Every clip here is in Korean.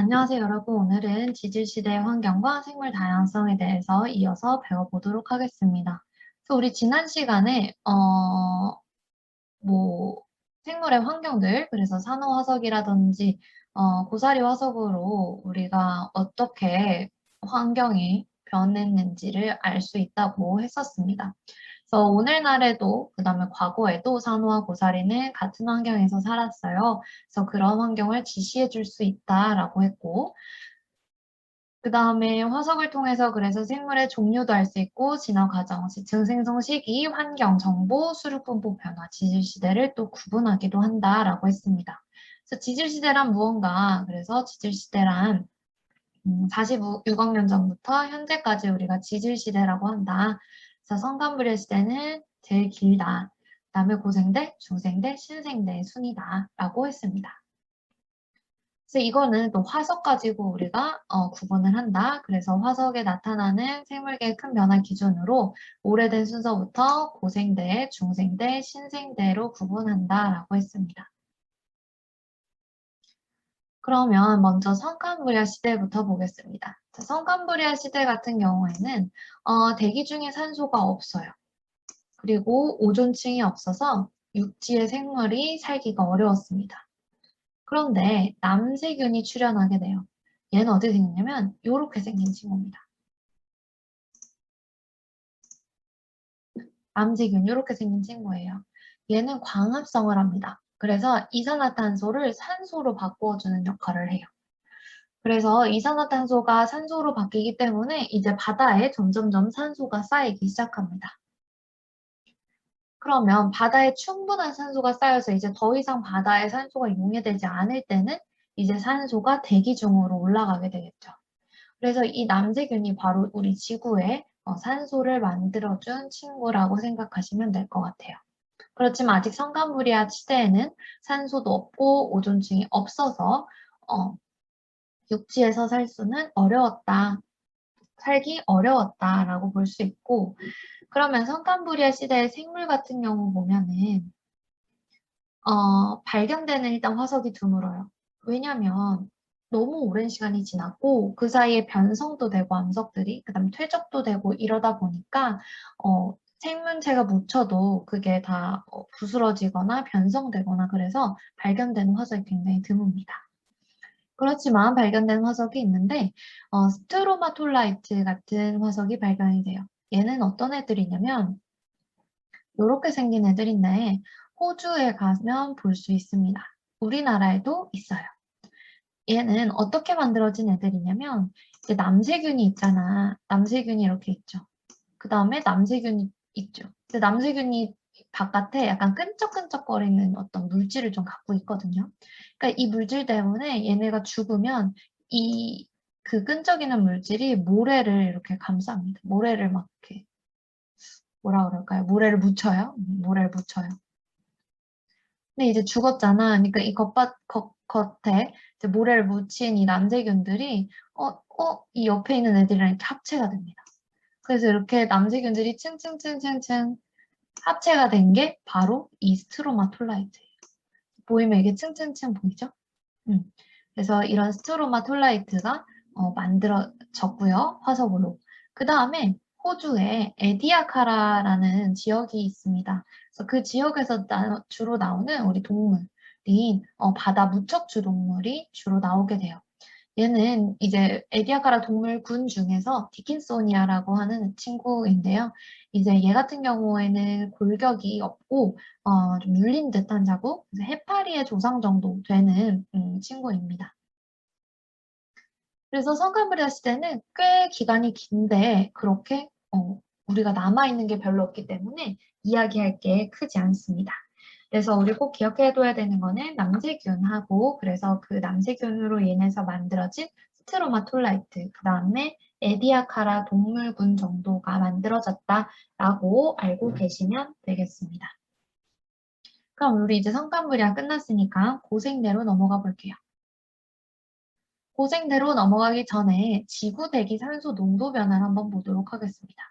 안녕하세요, 여러분. 오늘은 지질시대의 환경과 생물 다양성에 대해서 이어서 배워보도록 하겠습니다. 그래서 우리 지난 시간에 뭐 생물의 환경들, 그래서 산호화석이라든지 고사리 화석으로 우리가 어떻게 환경이 변했는지를 알 수 있다고 했었습니다. 그래서 오늘날에도 그다음에 과거에도 산호와 고사리는 같은 환경에서 살았어요. 그래서 그런 환경을 지시해 줄 수 있다라고 했고, 그 다음에 화석을 통해서 그래서 생물의 종류도 알 수 있고 진화 과정, 증생성 시기, 환경, 정보, 수륙분포 변화, 지질시대를 또 구분하기도 한다라고 했습니다. 그래서 지질시대란 무언가, 그래서 지질시대란 46억 년 전부터 현재까지 우리가 지질시대라고 한다. 그래서 성간불열 시대는 제일 길다. 그 다음에 고생대, 중생대, 신생대의 순이다라고 했습니다. 그래서 이거는 또 화석 가지고 우리가 구분을 한다. 그래서 화석에 나타나는 생물계의 큰 변화 기준으로 오래된 순서부터 고생대, 중생대, 신생대로 구분한다라고 했습니다. 그러면 먼저 성간불열 시대부터 보겠습니다. 자, 성간불열 시대 같은 경우에는 대기 중에 산소가 없어요. 그리고 오존층이 없어서 육지의 생물이 살기가 어려웠습니다. 그런데 남세균이 출현하게 돼요. 얘는 어떻게 생겼냐면 이렇게 생긴 친구입니다. 남세균 이렇게 생긴 친구예요. 얘는 광합성을 합니다. 그래서 이산화탄소를 산소로 바꾸어주는 역할을 해요. 그래서 이산화탄소가 산소로 바뀌기 때문에 이제 바다에 점점점 산소가 쌓이기 시작합니다. 그러면 바다에 충분한 산소가 쌓여서 이제 더 이상 바다에 산소가 용해되지 않을 때는 이제 산소가 대기 중으로 올라가게 되겠죠. 그래서 이 남세균이 바로 우리 지구에 산소를 만들어준 친구라고 생각하시면 될 것 같아요. 그렇지만 아직 성간불이야 시대에는 산소도 없고 오존층이 없어서 육지에서 살 수는 어려웠다. 살기 어려웠다라고 볼 수 있고, 그러면 성간불이야 시대의 생물 같은 경우 보면은 발견되는 일단 화석이 드물어요. 왜냐면 너무 오랜 시간이 지났고 그 사이에 변성도 되고 암석들이 그다음 퇴적도 되고 이러다 보니까 생명체가 묻혀도 그게 다 부스러지거나 변성되거나 그래서 발견되는 화석이 굉장히 드뭅니다. 그렇지만 발견된 화석이 있는데 스트로마톨라이트 같은 화석이 발견이 돼요. 얘는 어떤 애들이냐면 이렇게 생긴 애들인데 호주에 가면 볼 수 있습니다. 우리나라에도 있어요. 얘는 어떻게 만들어진 애들이냐면 이제 남세균이 있잖아. 남세균이 이렇게 있죠. 그 다음에 남세균이 있죠. 근데 남세균이 바깥에 약간 끈적끈적거리는 어떤 물질을 좀 갖고 있거든요. 그러니까 이 물질 때문에 얘네가 죽으면 그 끈적이는 물질이 모래를 이렇게 감쌉니다. 모래를 막 이렇게 뭐라 그럴까요? 모래를 묻혀요. 모래를 묻혀요. 근데 이제 죽었잖아. 그러니까 이 겉에 이제 모래를 묻힌 이 남세균들이 이 옆에 있는 애들이랑 이렇게 합체가 됩니다. 그래서 이렇게 남세균들이 층층층층층 합체가 된 게 바로 이 스트로마톨라이트예요. 보이면 이게 층층층 보이죠? 그래서 이런 스트로마톨라이트가 만들어졌고요. 화석으로. 그 다음에 호주에 에디아카라라는 지역이 있습니다. 그래서 그 지역에서 주로 나오는 우리 동물인 바다 무척추 동물이 주로 나오게 돼요. 얘는 이제 에디아카라 동물군 중에서 디킨소니아라고 하는 친구인데요. 이제 얘 같은 경우에는 골격이 없고 좀 눌린 듯한 자국, 그래서 해파리의 조상 정도 되는 친구입니다. 그래서 성간불이야 시대는 꽤 기간이 긴데 그렇게 우리가 남아있는 게 별로 없기 때문에 이야기할 게 크지 않습니다. 그래서 우리 꼭 기억해둬야 되는 거는 남세균하고 그래서 그 남세균으로 인해서 만들어진 스트로마톨라이트, 그 다음에 에디아카라 동물군 정도가 만들어졌다라고 알고 계시면 되겠습니다. 그럼 우리 이제 성간불이야 끝났으니까 고생대로 넘어가 볼게요. 고생대로 넘어가기 전에 지구 대기 산소 농도 변화를 한번 보도록 하겠습니다.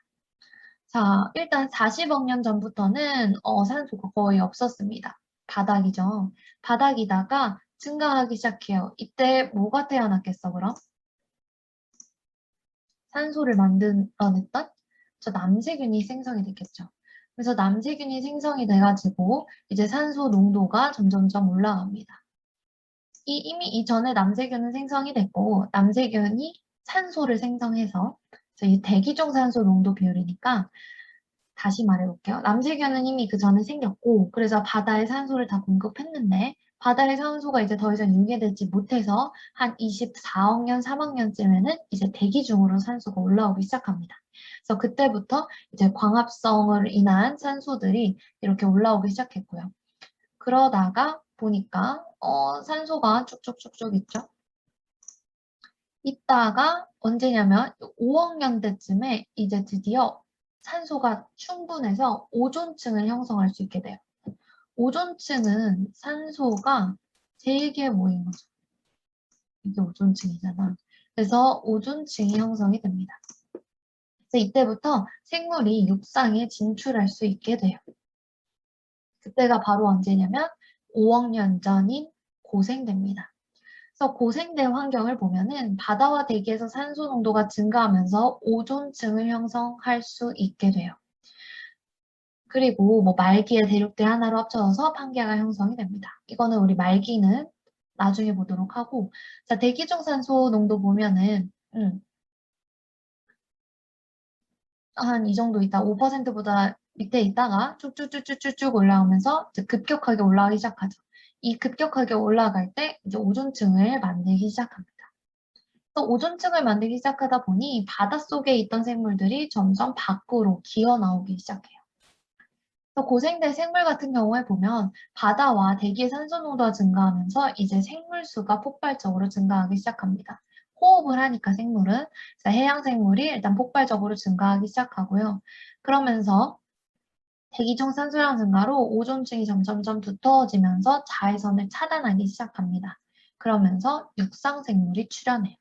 자, 일단 40억 년 전부터는 산소가 거의 없었습니다. 바닥이죠. 바닥이다가 증가하기 시작해요. 이때 뭐가 태어났겠어, 그럼? 산소를 만들어냈던 저 남세균이 생성이 됐겠죠. 그래서 남세균이 생성이 돼가지고 이제 산소 농도가 점점점 올라갑니다. 이미 이전에 남세균은 생성이 됐고 남세균이 산소를 생성해서 이 대기 중 산소 농도 비율이니까 다시 말해볼게요. 남세균은 이미 그 전에 생겼고 그래서 바다에 산소를 다 공급했는데 바다의 산소가 이제 더 이상 유기되지 못해서 한 24억 년, 3억 년쯤에는 이제 대기 중으로 산소가 올라오기 시작합니다. 그래서 그때부터 이제 광합성을 인한 산소들이 이렇게 올라오기 시작했고요. 그러다가 보니까 산소가 쭉쭉쭉쭉 있죠. 있다가 언제냐면 5억 년대쯤에 이제 드디어 산소가 충분해서 오존층을 형성할 수 있게 돼요. 오존층은 산소가 3개 모인 거죠. 이게 오존층이잖아. 그래서 오존층이 형성이 됩니다. 그래서 이때부터 생물이 육상에 진출할 수 있게 돼요. 그때가 바로 언제냐면 5억 년 전인 고생대입니다. 그래서 고생대 환경을 보면은 바다와 대기에서 산소 농도가 증가하면서 오존층을 형성할 수 있게 돼요. 그리고 뭐 말기의 대륙대 하나로 합쳐져서 판기가 형성이 됩니다. 이거는 우리 말기는 나중에 보도록 하고, 자, 대기 중 산소 농도 보면은 한 이 정도 있다, 5%보다 밑에 있다가 쭉쭉쭉쭉쭉 올라오면서 이제 급격하게 올라가기 시작하죠. 이 급격하게 올라갈 때 이제 오존층을 만들기 시작합니다. 또 오존층을 만들기 시작하다 보니 바닷속에 있던 생물들이 점점 밖으로 기어 나오기 시작해요. 또 고생대 생물 같은 경우에 보면 바다와 대기의 산소 농도가 증가하면서 이제 생물 수가 폭발적으로 증가하기 시작합니다. 호흡을 하니까 생물은 해양 생물이 일단 폭발적으로 증가하기 시작하고요. 그러면서 대기 중 산소량 증가로 오존층이 점점점 두터워지면서 자외선을 차단하기 시작합니다. 그러면서 육상 생물이 출현해요.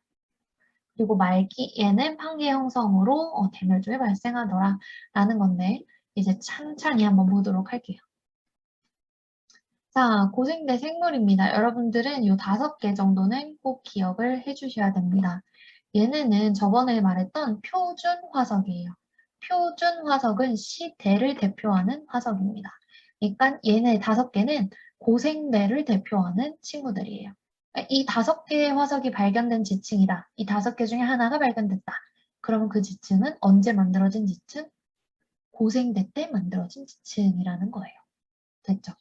그리고 말기에는 판기 형성으로 대멸종이 발생하더라 라는 건데 이제 찬찬히 한번 보도록 할게요. 자, 고생대 생물입니다. 여러분들은 이 5개 정도는 꼭 기억을 해주셔야 됩니다. 얘네는 저번에 말했던 표준 화석이에요. 표준 화석은 시대를 대표하는 화석입니다. 그러니까 얘네 5개는 고생대를 대표하는 친구들이에요. 이 5개의 화석이 발견된 지층이다. 이 5개 중에 하나가 발견됐다. 그러면 그 지층은 언제 만들어진 지층? 고생대 때 만들어진 지층이라는 거예요. 됐죠?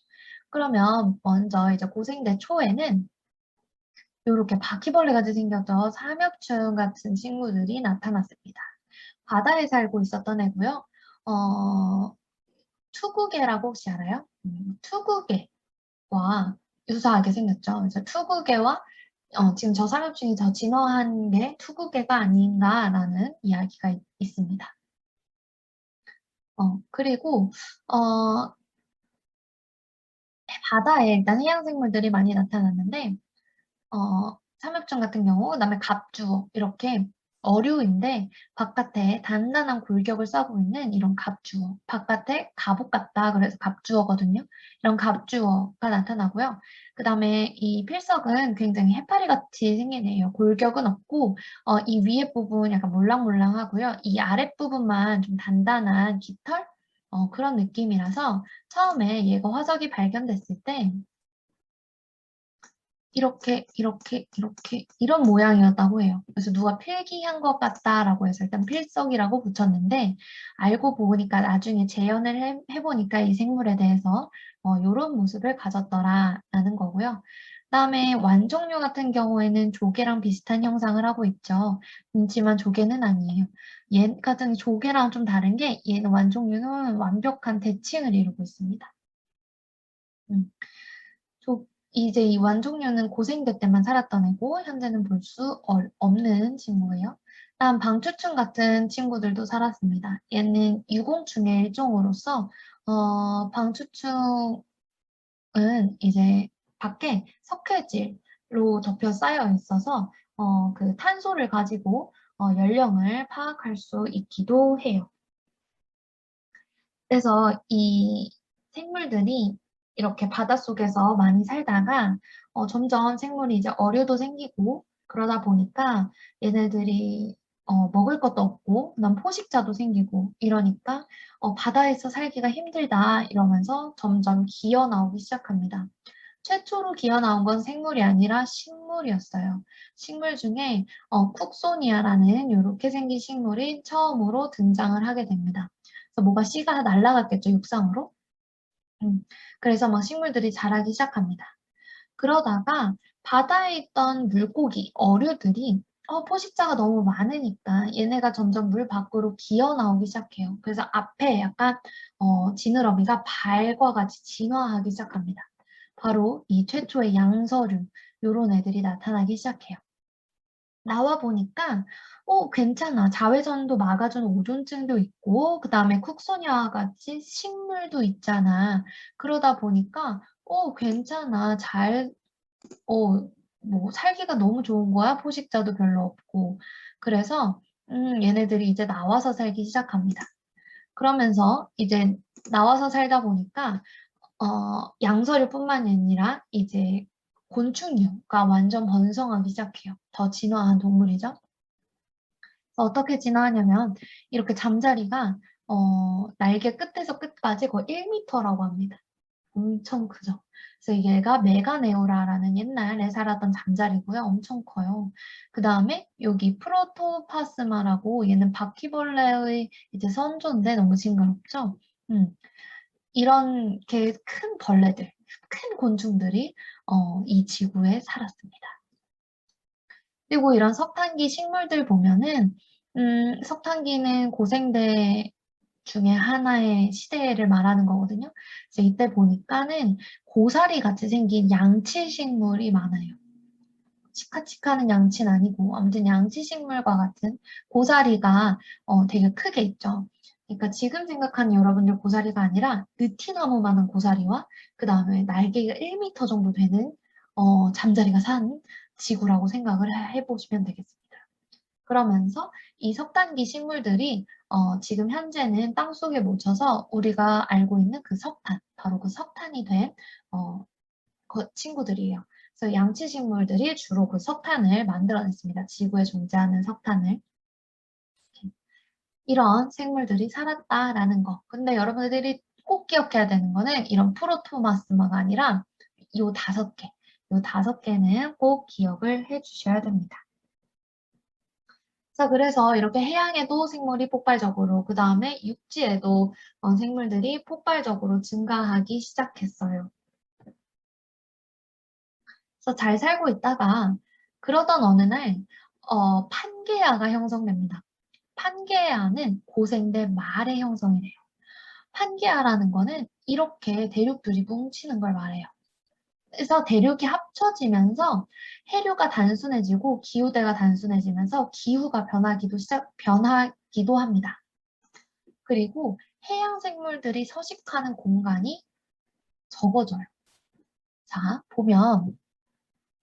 그러면 먼저 이제 고생대 초에는 이렇게 바퀴벌레 같이 생겨서 삼엽충 같은 친구들이 나타났습니다. 바다에 살고 있었던 애고요. 투구개라고 혹시 알아요? 투구개와 유사하게 생겼죠. 그래서 투구개와 지금 저 삼엽충이 더 진화한 게 투구개가 아닌가라는 이야기가 있습니다. 그리고 바다에 일단 해양생물들이 많이 나타났는데 삼엽충 같은 경우, 그다음에 갑주어 이렇게 어류인데 바깥에 단단한 골격을 싸고 있는 이런 갑주어, 바깥에 갑옷 같다 그래서 갑주어거든요. 이런 갑주어가 나타나고요. 그다음에 이 필석은 굉장히 해파리 같이 생긴 애예요. 골격은 없고 이 위에 부분 약간 몰랑몰랑하고요. 이 아랫부분만 좀 단단한 깃털 그런 느낌이라서 처음에 얘가 화석이 발견됐을 때 이렇게 이런 모양이었다고 해요. 그래서 누가 필기한 것 같다라고 해서 일단 필석이라고 붙였는데 알고 보니까 나중에 재현을 해보니까 이 생물에 대해서 이런 모습을 가졌더라라는 거고요. 그다음에 완종류 같은 경우에는 조개랑 비슷한 형상을 하고 있죠. 그렇지만 조개는 아니에요. 얘 같은 조개랑 좀 다른 게 얘는 완종류는 완벽한 대칭을 이루고 있습니다. 음. 이제 이 완종류는 고생대 때만 살았던 애고 현재는 볼 수 없는 친구예요. 다음 방추충 같은 친구들도 살았습니다. 얘는 유공충의 일종으로서 방추충은 이제 밖에 석회질로 덮여 쌓여 있어서 그 탄소를 가지고 연령을 파악할 수 있기도 해요. 그래서 이 생물들이 이렇게 바닷속에서 많이 살다가 점점 생물이 이제 어류도 생기고 그러다 보니까 얘네들이 먹을 것도 없고 그다음 포식자도 생기고 이러니까 "바다에서 살기가 힘들다." 이러면서 점점 기어 나오기 시작합니다. 최초로 기어 나온 건 생물이 아니라 식물이었어요. 식물 중에 쿡소니아라는 요렇게 생긴 식물이 처음으로 등장을 하게 됩니다. 그래서 뭐가 씨가 날아갔겠죠, 육상으로. 음. 그래서 막 식물들이 자라기 시작합니다. 그러다가 바다에 있던 물고기, 어류들이 포식자가 너무 많으니까 얘네가 점점 물 밖으로 기어 나오기 시작해요. 그래서 앞에 약간 지느러미가 발과 같이 진화하기 시작합니다. 바로 이 최초의 양서류 요런 애들이 나타나기 시작해요. 나와 보니까 괜찮아. 자외선도 막아주는 오존층도 있고 그다음에 쿡소니아와 같이 식물도 있잖아. 그러다 보니까 괜찮아. 잘 뭐 살기가 너무 좋은 거야. 포식자도 별로 없고. 그래서 얘네들이 이제 나와서 살기 시작합니다. 그러면서 이제 나와서 살다 보니까 양서류뿐만이 아니라 이제 곤충류가 완전 번성하기 시작해요. 더 진화한 동물이죠. 그래서 어떻게 진화하냐면 이렇게 잠자리가 날개 끝에서 끝까지 거의 1m라고 합니다. 엄청 크죠. 그래서 얘가 메가네오라라는 옛날에 살았던 잠자리고요. 엄청 커요. 그다음에 여기 프로토파스마라고 얘는 바퀴벌레의 이제 선조인데 너무 징그럽죠? 이렇게 큰 벌레들, 큰 곤충들이 이 지구에 살았습니다. 그리고 이런 석탄기 식물들 보면은 석탄기는 고생대 중에 하나의 시대를 말하는 거거든요. 그래서 이때 보니까는 고사리 같이 생긴 양치 식물이 많아요. 치카치카는 양치는 아니고 아무튼 양치 식물과 같은 고사리가 되게 크게 있죠. 그러니까 지금 생각하는 여러분들 고사리가 아니라 느티나무만한 고사리와 그 다음에 날개가 1m 정도 되는 잠자리가 산 지구라고 생각을 해보시면 되겠습니다. 그러면서 이 석탄기 식물들이 지금 현재는 땅속에 묻혀서 우리가 알고 있는 그 석탄, 바로 그 석탄이 된 그 친구들이에요. 그래서 양치 식물들이 주로 그 석탄을 만들어냈습니다. 지구에 존재하는 석탄을. 이런 생물들이 살았다라는 거. 근데 여러분들이 꼭 기억해야 되는 거는 이런 프로토마스마가 아니라 요 5개. 요 5개는 꼭 기억을 해 주셔야 됩니다. 자, 그래서 이렇게 해양에도 생물이 폭발적으로, 그 다음에 육지에도 생물들이 폭발적으로 증가하기 시작했어요. 그래서 잘 살고 있다가 그러던 어느 날 판게아가 형성됩니다. 판게아는 고생대 말의 형성이래요. 판게아라는 거는 이렇게 대륙들이 뭉치는 걸 말해요. 그래서 대륙이 합쳐지면서 해류가 단순해지고 기후대가 단순해지면서 기후가 변하기도 합니다. 그리고 해양 생물들이 서식하는 공간이 적어져요. 자, 보면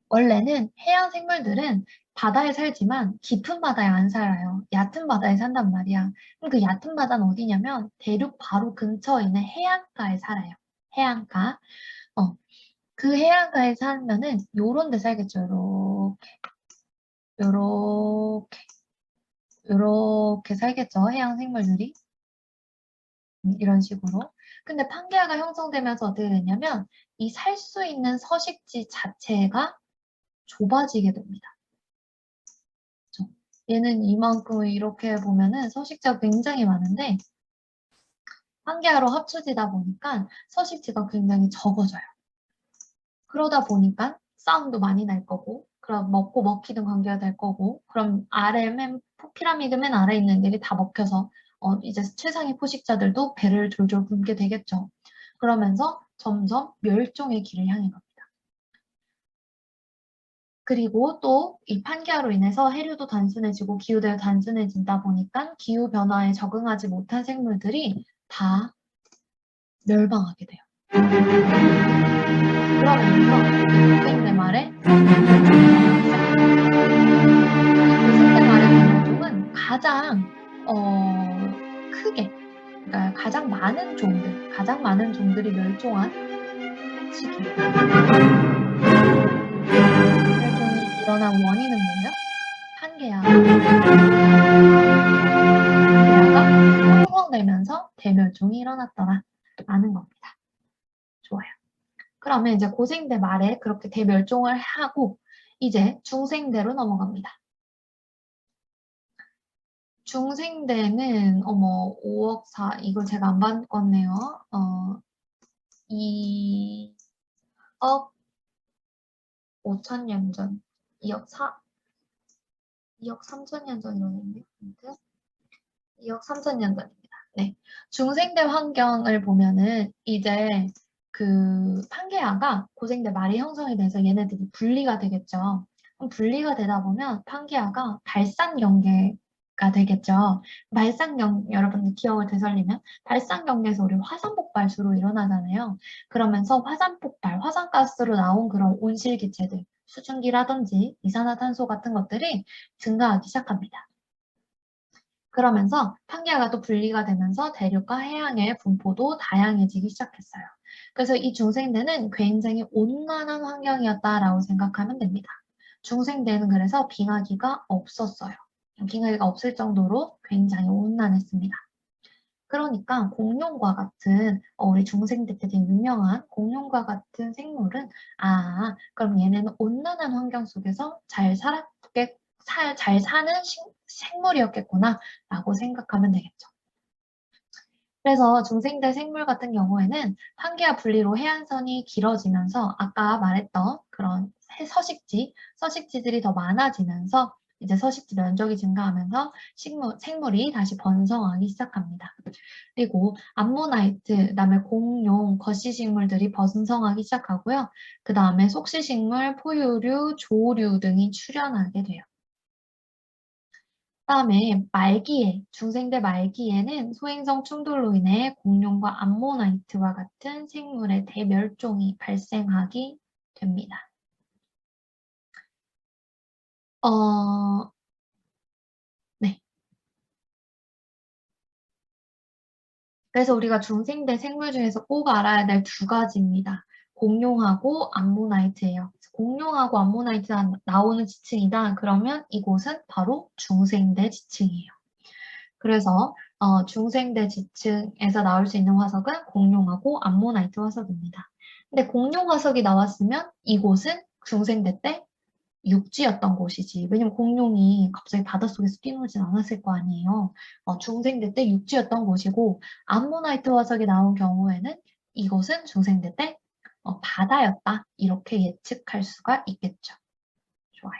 원래는 해양 생물들은 바다에 살지만 깊은 바다에 안 살아요. 얕은 바다에 산단 말이야. 그럼 그 얕은 바다는 어디냐면 대륙 바로 근처에 있는 해안가에 살아요. 해안가. 그 해안가에 살면은 요런 데 살겠죠. 요렇게, 요렇게 살겠죠. 해양 생물들이. 이런 식으로. 근데 판게아가 형성되면서 어떻게 됐냐면 이 살 수 있는 서식지 자체가 좁아지게 됩니다. 그렇죠? 얘는 이만큼 이렇게 보면은 서식지가 굉장히 많은데 판게아로 합쳐지다 보니까 서식지가 굉장히 적어져요. 그러다 보니까 싸움도 많이 날 거고 그럼 먹고 먹히는 관계가 될 거고 그럼 피라미드 맨 아래에 있는 애들이 다 먹혀서 이제 최상위 포식자들도 배를 졸졸 굶게 되겠죠. 그러면서 점점 멸종의 길을 향해 갑니다. 그리고 또 이 판기아로 인해서 해류도 단순해지고 기후도 단순해진다 보니까 기후 변화에 적응하지 못한 생물들이 다 멸망하게 돼요. 그러면서 이 고생대 말에 고생대 말의 동물종은 가장 크게 그러니까 가장 많은 종들이 멸종한 시기. 대멸종이 일어난 원인은 뭐예요? 판게아가 형성되면서 대멸종이 일어났더라 라는 겁니다. 좋아요. 그러면 이제 고생대 말에 그렇게 대멸종을 하고 이제 중생대로 넘어갑니다. 중생대는 5억 4 이거 제가 안 바꿨네요. 2억 5천년 전, 2억 3천년 전이었는데, 2억 3천년 전입니다. 네. 중생대 환경을 보면은 이제 그 판게아가 고생대 말이 형성이 돼서 얘네들이 분리가 되겠죠. 그럼 분리가 되다 보면 판게아가 발산경계가 되겠죠. 여러분들 기억을 되살리면 발산경계에서 우리 화산폭발 주로 일어나잖아요. 그러면서 화산폭발, 화산가스로 나온 그런 온실기체들, 수증기라든지 이산화탄소 같은 것들이 증가하기 시작합니다. 그러면서 판게아가 또 분리가 되면서 대륙과 해양의 분포도 다양해지기 시작했어요. 그래서 이 중생대는 굉장히 온난한 환경이었다라고 생각하면 됩니다. 중생대는 그래서 빙하기가 없었어요. 빙하기가 없을 정도로 굉장히 온난했습니다. 그러니까 공룡과 같은 우리 중생대 때 되게 유명한 공룡과 같은 생물은 그럼 얘네는 온난한 환경 속에서 잘 사는 생물이었겠구나 라고 생각하면 되겠죠. 그래서 중생대 생물 같은 경우에는 판게아 분리로 해안선이 길어지면서 아까 말했던 그런 서식지들이 더 많아지면서 이제 서식지 면적이 증가하면서 생물이 다시 번성하기 시작합니다. 그리고 암모나이트, 그다음에 공룡, 거시식물들이 번성하기 시작하고요. 그 다음에 속시식물, 포유류, 조류 등이 출현하게 돼요. 그다음에 말기에, 중생대 말기에는 소행성 충돌로 인해 공룡과 암모나이트와 같은 생물의 대멸종이 발생하게 됩니다. 네. 그래서 우리가 중생대 생물 중에서 꼭 알아야 될 두 가지입니다. 공룡하고 암모나이트예요. 공룡하고 암모나이트가 나오는 지층이다. 그러면 이곳은 바로 중생대 지층이에요. 그래서 중생대 지층에서 나올 수 있는 화석은 공룡하고 암모나이트 화석입니다. 근데 공룡 화석이 나왔으면 이곳은 중생대 때 육지였던 곳이지. 왜냐면 공룡이 갑자기 바닷속에서 뛰놀진 않았을 거 아니에요. 중생대 때 육지였던 곳이고 암모나이트 화석이 나온 경우에는 이곳은 중생대 때 바다였다. 이렇게 예측할 수가 있겠죠. 좋아요.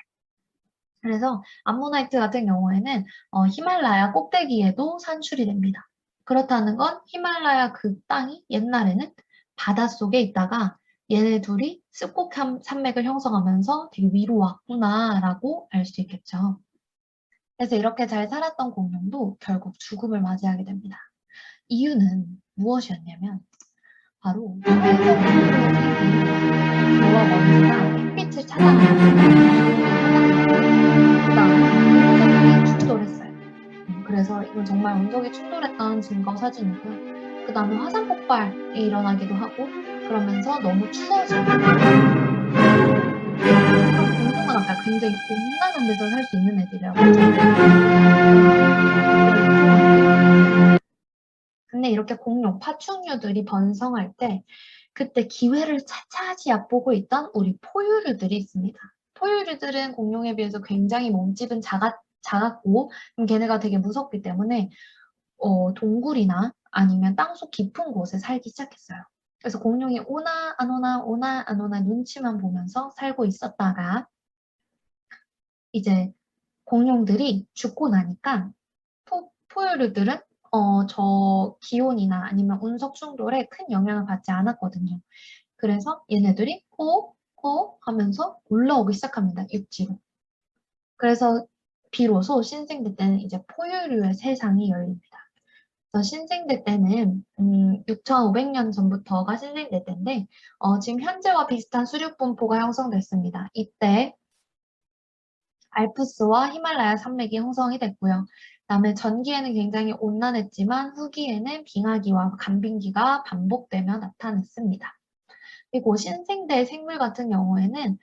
그래서 암모나이트 같은 경우에는 히말라야 꼭대기에도 산출이 됩니다. 그렇다는 건 히말라야 그 땅이 옛날에는 바닷속에 있다가 얘네 둘이 습곡 산맥을 형성하면서 되게 위로 왔구나라고 알 수 있겠죠. 그래서 이렇게 잘 살았던 공룡도 결국 죽음을 맞이하게 됩니다. 이유는 무엇이었냐면 바로 소와 먼지가 햇빛을 그다음에 운석이 충돌했어요. 그래서 이건 정말 운석이 충돌했던 증거 사진이고요. 그 다음에 화산 폭발이 일어나기도 하고 그러면서 너무 추워지고 공룡은 아까 굉장히 온난한 데서 살 수 있는 애들이라고 했잖아요. 근데 이렇게 공룡, 파충류들이 번성할 때 그때 기회를 차차히 얕보고 있던 우리 포유류들이 있습니다. 포유류들은 공룡에 비해서 굉장히 몸집은 작았고 걔네가 되게 무섭기 때문에 동굴이나 아니면 땅속 깊은 곳에 살기 시작했어요. 그래서 공룡이 오나 안 오나 오나 안 오나 눈치만 보면서 살고 있었다가 이제 공룡들이 죽고 나니까 포유류들은 저 기온이나 아니면 운석 충돌에 큰 영향을 받지 않았거든요. 그래서 얘네들이 하면서 올라오기 시작합니다. 육지로. 그래서 비로소 신생대 때는 이제 포유류의 세상이 열립니다. 그래서 신생대 때는 6,500년 전부터가 신생대 때인데 지금 현재와 비슷한 수륙 분포가 형성됐습니다. 이때 알프스와 히말라야 산맥이 형성이 됐고요. 그다음에 전기에는 굉장히 온난했지만 후기에는 빙하기와 간빙기가 반복되며 나타났습니다. 그리고 신생대 생물 같은 경우에는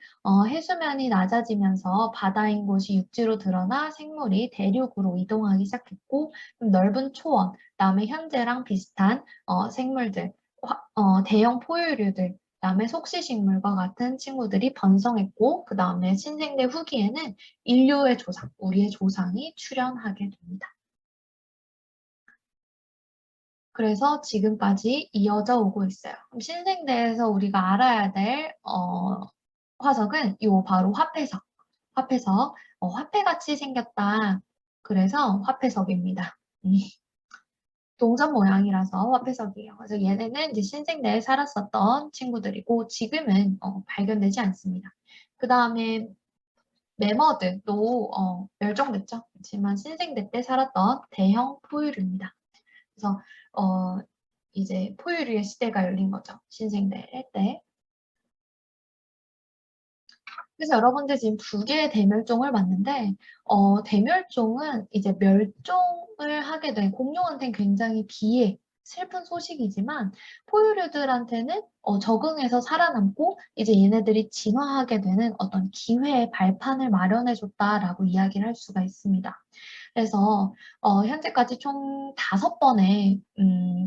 해수면이 낮아지면서 바다인 곳이 육지로 드러나 생물이 대륙으로 이동하기 시작했고 좀 넓은 초원, 그다음에 현재랑 비슷한 생물들, 대형 포유류들, 그다음에 속시식물과 같은 친구들이 번성했고 그다음에 신생대 후기에는 인류의 조상, 우리의 조상이 출현하게 됩니다. 그래서 지금까지 이어져 오고 있어요. 그럼 신생대에서 우리가 알아야 될 화석은 요 바로 화폐석. 화폐석. 화폐같이 생겼다. 그래서 화폐석입니다. 동전 모양이라서 화폐석이에요. 그래서 얘네는 이제 신생대에 살았었던 친구들이고 지금은 발견되지 않습니다. 그 다음에 매머드도 멸종됐죠. 하지만 신생대 때 살았던 대형 포유류입니다. 그래서 이제 포유류의 시대가 열린 거죠. 신생대 때. 그래서 여러분들 지금 두 개의 대멸종을 봤는데 대멸종은 이제 멸종을 하게 된 공룡한테는 굉장히 슬픈 소식이지만 포유류들한테는 적응해서 살아남고 이제 얘네들이 진화하게 되는 어떤 기회의 발판을 마련해줬다라고 이야기를 할 수가 있습니다. 그래서 현재까지 총 5번의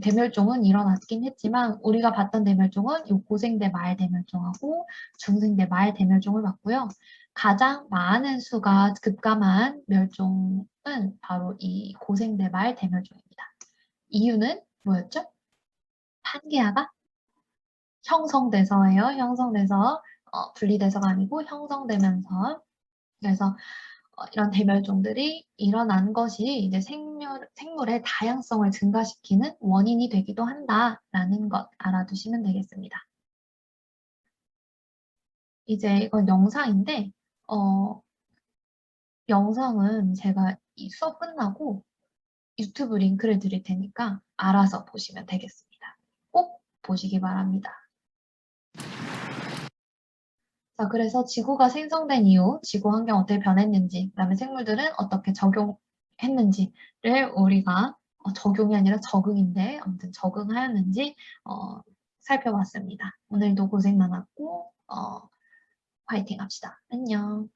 대멸종은 일어났긴 했지만 우리가 봤던 대멸종은 요 고생대 말 대멸종하고 중생대 말 대멸종을 봤고요. 가장 많은 수가 급감한 멸종은 바로 이 고생대 말 대멸종입니다. 이유는 뭐였죠? 판게아가 형성돼서예요. 형성돼서 분리돼서가 아니고 형성되면서 그래서 이런 대멸종들이 일어난 것이 이제 생물의 다양성을 증가시키는 원인이 되기도 한다라는 것 알아두시면 되겠습니다. 이제 이건 영상인데 영상은 제가 이 수업 끝나고 유튜브 링크를 드릴 테니까 알아서 보시면 되겠습니다. 꼭 보시기 바랍니다. 자, 그래서 지구가 생성된 이후 지구 환경 어떻게 변했는지, 그다음에 생물들은 어떻게 적용했는지를 우리가 적용이 아니라 적응인데 아무튼 적응하였는지 살펴봤습니다. 오늘도 고생 많았고 화이팅 합시다. 안녕.